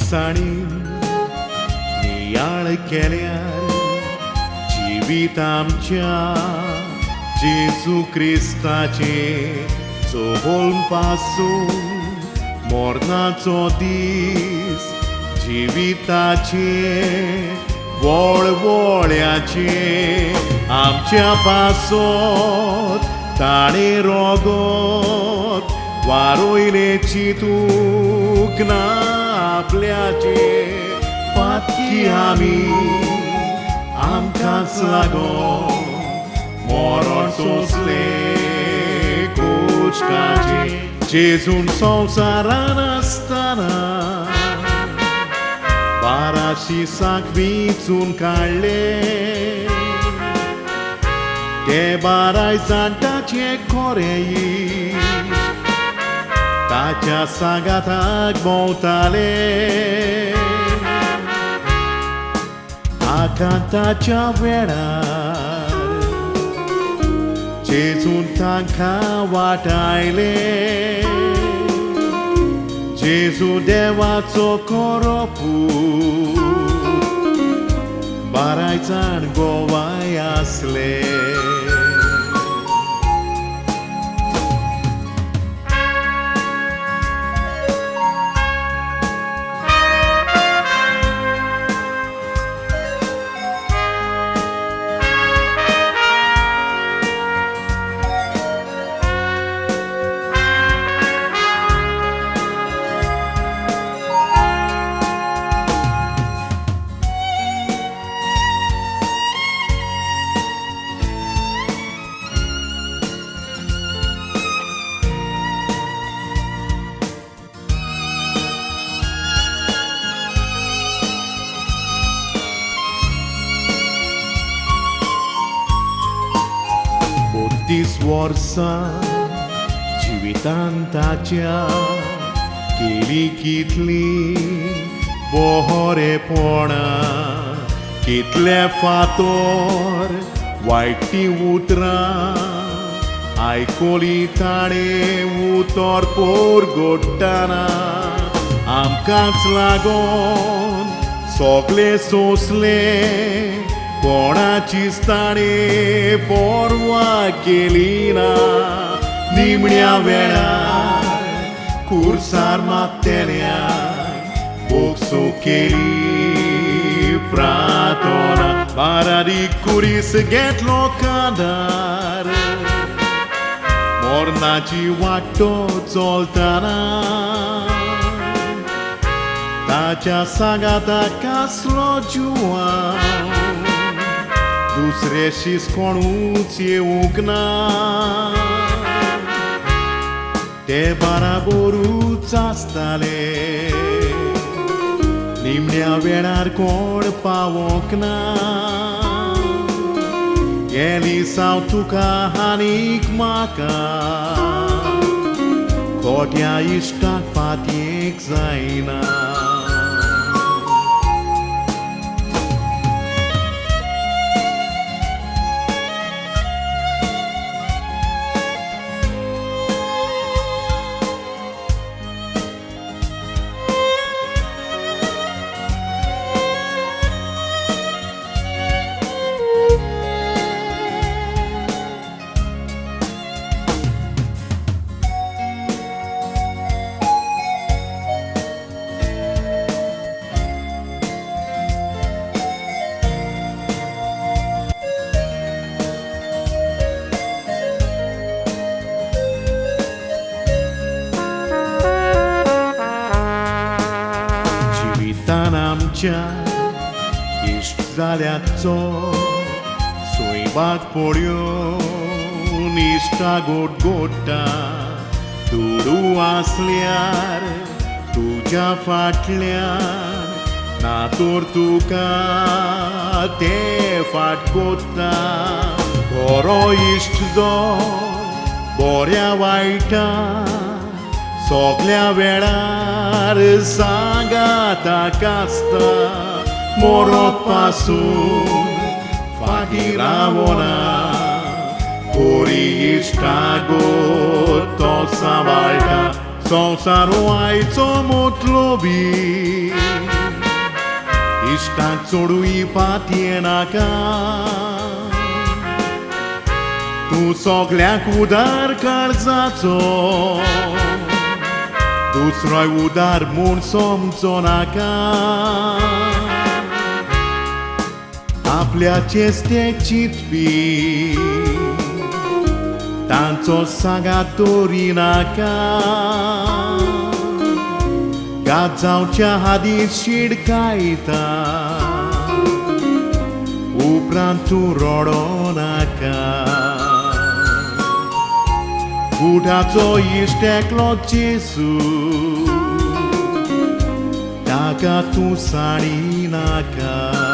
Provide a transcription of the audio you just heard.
दिसांनी नियाळ केल्यार जिवीत आमच्या जेजू क्रिस्ताचे चोहोल पासून मोरनाचो दीस जिविताचे वळवळ्याचे आमच्या पासत ताणे रोगत वारोयले चितूक ना आपल्याचे पातकी आमी आमकांच लागोन मोरण सोंसले कोश्टाचे जेजून संवसारान आसतना 12 सांखवीचून काडले ते 12 जाणटाचे खोरे ताच्या सांगाताक भोंवताले आकांताच्या वेळार जेजून तांकां वाटायले जेजू देवाचो कोरो पूत 12 जाण गोवाय आसले वर्सां जिवितांत ताच्या केली कितली बहोरेपणां कितले फातोर वायटी उतरां आयकोली ताणे उतर पोर गोडटाना आमकांच लागोन सोगले सोंसले कोणाचीच ताणे पोरवा केली ना निमण्या वेळार कुर्सार मातेल्या बोक्सो केली प्रार्थना बारारीक कुरीस घेतलो कांदार मोरनाची वाटो चलतना ताच्या सांगाता कसलो जुवान दुसरे शीस कोणूच येवंक ना ते बाराबरूच आसताले निमण्या वेळार कोण पावोंक ना गेली साव तुका आनीक म्हाका खोट्या इश्टाक पातयेक जायना इश्ट जाल्याचो सोयबाग पळयोन इश्टा गोड गोडटा दुडू आसल्यार तुज्या फाटल्यान नातोर तुका ते फाट कोत्ता बरो इश्ट जो बऱ्या वायटा सोगल्या वेळार सांगाताक आसता मोरोत पासून फाटी रावना कोरी इश्टा गो तो सांबाळटा संवसार आयचो मोतलोबी इश्टांक चोडूय पातये नाका तूं सगळ्यांक उदार काळजाचो दुसरोय उदार म्हूण समजो नाका आपल्या चेस्तेक चिंतपी तांचो सांगात दवरी नाका गात जावच्या हादीं शीड कायता उपरांत तूं रडो नाका गुढाचो इश्ट एकलो जेसू ताका तूं साडी नाका